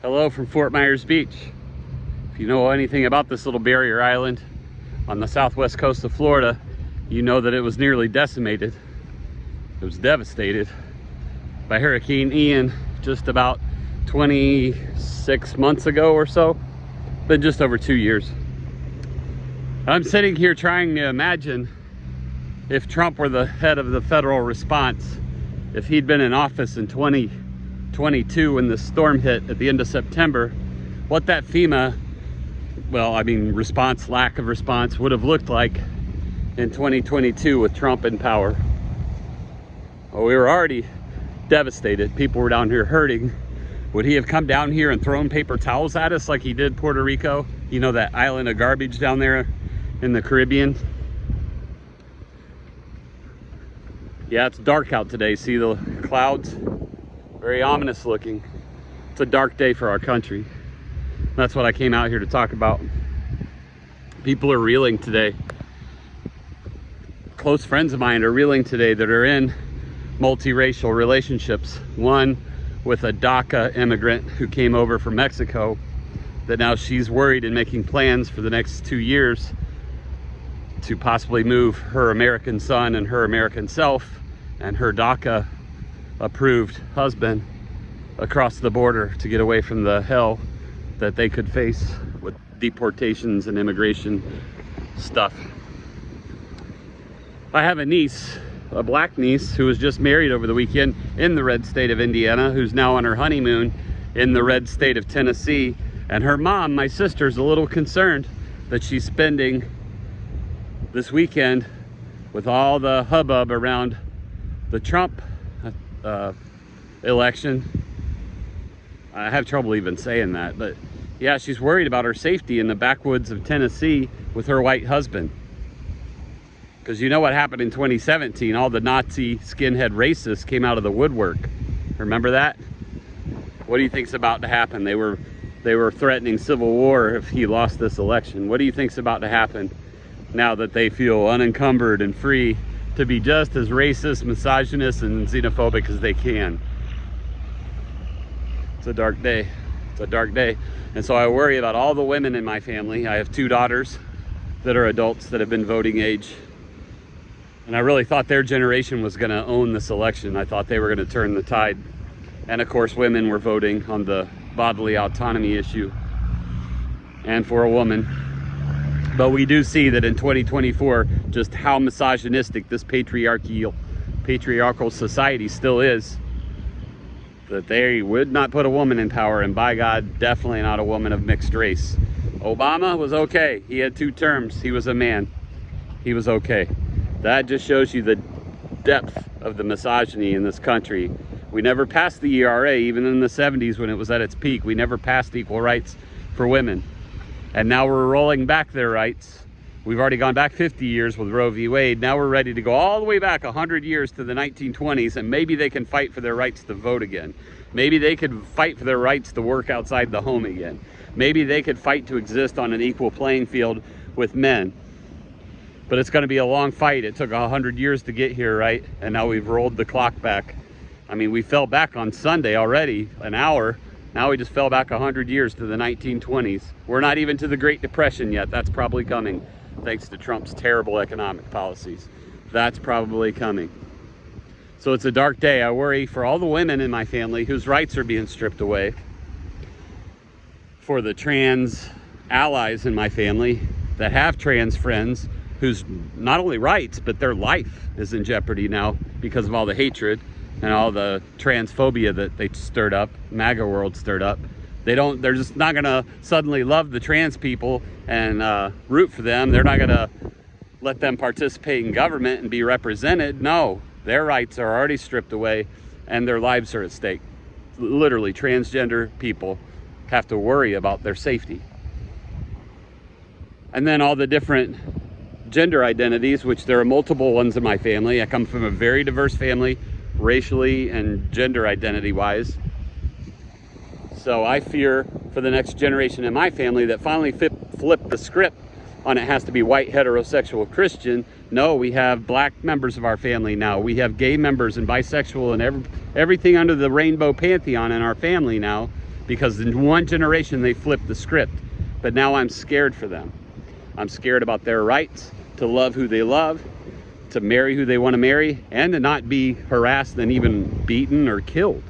Hello from Fort Myers Beach. If you know anything about this little barrier island on the southwest coast of Florida, you know that it was nearly decimated. It was devastated by Hurricane Ian just about 26 months ago or so. Been just over 2 years. I'm sitting here trying to imagine if Trump were the head of the federal response, if he'd been in office in 2022 when the storm hit at the end of September, what that FEMA, response, lack of response, would have looked like in 2022 with Trump in power. Well, we were already devastated. People were down here hurting. Would he have come down here and thrown paper towels at us like he did Puerto Rico? You know, that island of garbage down there in the Caribbean? Yeah, it's dark out today. See the clouds? Very ominous looking. It's a dark day for our country. That's what I came out here to talk about. People are reeling today. Close friends of mine are reeling today that are in multiracial relationships. One with a DACA immigrant who came over from Mexico, that now she's worried and making plans for the next 2 years to possibly move her American son and her American self and her DACA approved husband across the border to get away from the hell that they could face with deportations and immigration stuff. I have a niece, a black niece, who was just married over the weekend in the red state of Indiana, who's now on her honeymoon in the red state of Tennessee. And her mom, my sister's a little concerned that she's spending this weekend with all the hubbub around the Trump election. I have trouble even saying that, but yeah, she's worried about her safety in the backwoods of Tennessee with her white husband. Because you know what happened in 2017, all the Nazi skinhead racists came out of the woodwork. Remember that? What do you think's about to happen? They were threatening civil war if he lost this election. What do you think's about to happen now that they feel unencumbered and free to be just as racist, misogynist, and xenophobic as they can? It's a dark day. It's a dark day. And so I worry about all the women in my family. I have 2 daughters that are adults that have been voting age. And I really thought their generation was going to own this election. I thought they were going to turn the tide. And of course, women were voting on the bodily autonomy issue and for a woman. But we do see that in 2024, just how misogynistic this patriarchal society still is. That they would not put a woman in power, and by God, definitely not a woman of mixed race. Obama was okay. He had 2 terms. He was a man. He was okay. That just shows you the depth of the misogyny in this country. We never passed the ERA, even in the 70s when it was at its peak. We never passed equal rights for women. And now we're rolling back their rights. We've already gone back 50 years with Roe v. Wade. Now we're ready to go all the way back 100 years to the 1920s, and maybe they can fight for their rights to vote again. Maybe they could fight for their rights to work outside the home again. Maybe they could fight to exist on an equal playing field with men. But it's going to be a long fight. It took 100 years to get here, right? And now we've rolled the clock back. I mean, we fell back on Sunday already, an hour. Now we just fell back 100 years to the 1920s. We're not even to the Great Depression yet. That's probably coming, thanks to Trump's terrible economic policies. That's probably coming. So it's a dark day. I worry for all the women in my family whose rights are being stripped away, for the trans allies in my family that have trans friends whose not only rights, but their life is in jeopardy now because of all the hatred and all the transphobia that they stirred up, MAGA world stirred up. They're just not gonna suddenly love the trans people and root for them. They're not gonna let them participate in government and be represented. No, their rights are already stripped away and their lives are at stake. Literally, transgender people have to worry about their safety. And then all the different gender identities, which there are multiple ones in my family. I come from a very diverse family, racially and gender identity wise. So I fear for the next generation in my family that finally flipped the script on it has to be white heterosexual Christian. No, we have black members of our family now. We have gay members and bisexual and everything under the rainbow pantheon in our family now. because in one generation they flipped the script. But now I'm scared for them. I'm scared about their rights to love who they love, to marry who they want to marry, and to not be harassed and even beaten or killed.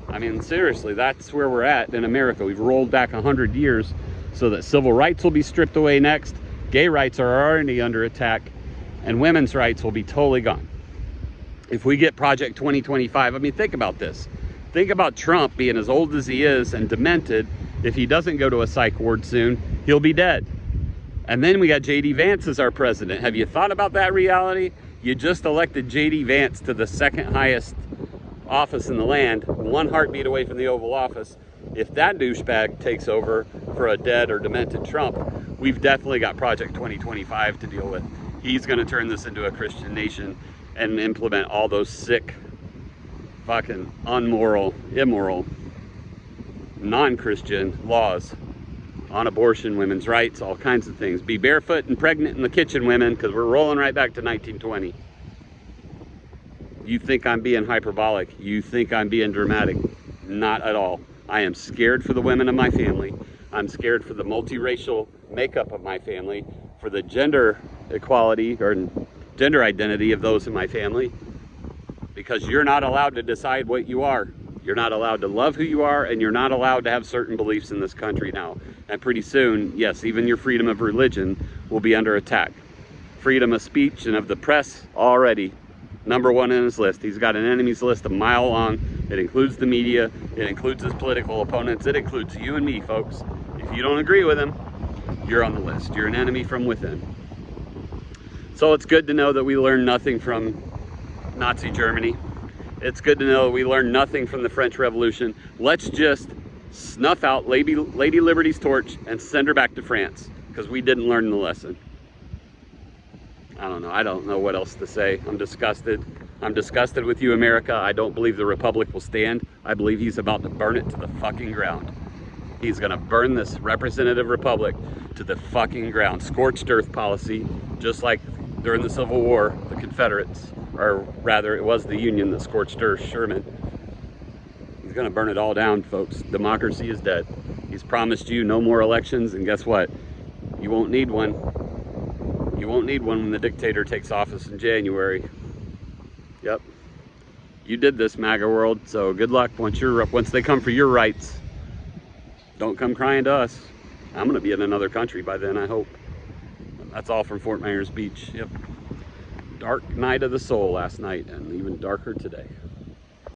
I mean, seriously, that's where we're at in America. We've rolled back 100 years so that civil rights will be stripped away next, gay rights are already under attack, and women's rights will be totally gone. If we get Project 2025, I mean, think about this. Think about Trump being as old as he is and demented. If he doesn't go to a psych ward soon, he'll be dead. And then we got J.D. Vance as our president. Have you thought about that reality? You just elected J.D. Vance to the second highest office in the land, one heartbeat away from the Oval Office. If that douchebag takes over for a dead or demented Trump, we've definitely got Project 2025 to deal with. He's going to turn this into a Christian nation and implement all those sick, fucking immoral, non-Christian laws on abortion, women's rights, all kinds of things. Be barefoot and pregnant in the kitchen, women, because we're rolling right back to 1920. You think I'm being hyperbolic. You think I'm being dramatic. Not at all. I am scared for the women of my family. I'm scared for the multiracial makeup of my family, for the gender equality or gender identity of those in my family, because you're not allowed to decide what you are. You're not allowed to love who you are, and you're not allowed to have certain beliefs in this country now. And pretty soon, yes, even your freedom of religion will be under attack. Freedom of speech and of the press already #1 in his list. He's got an enemies list a mile long. It includes the media, it includes his political opponents, it includes you and me, folks. If you don't agree with him, you're on the list. You're an enemy from within. So it's good to know that we learned nothing from Nazi Germany. It's good to know we learned nothing from the French Revolution. Let's just snuff out Lady Liberty's torch and send her back to France, because we didn't learn the lesson. I don't know what else to say. I'm disgusted. I'm disgusted with you, America. I don't believe the Republic will stand. I believe he's about to burn it to the fucking ground. He's gonna burn this representative republic to the fucking ground. Scorched earth policy, just like during the Civil War, the Confederates, or rather it was the Union that scorched earth, Sherman. He's gonna burn it all down, folks. Democracy is dead. He's promised you no more elections, and guess what? You won't need one. You won't need one when the dictator takes office in January. Yep. You did this, MAGA world, so good luck once they come for your rights. Don't come crying to us. I'm gonna be in another country by then, I hope. That's all from Fort Myers Beach. Yep. Dark night of the soul last night, and even darker today.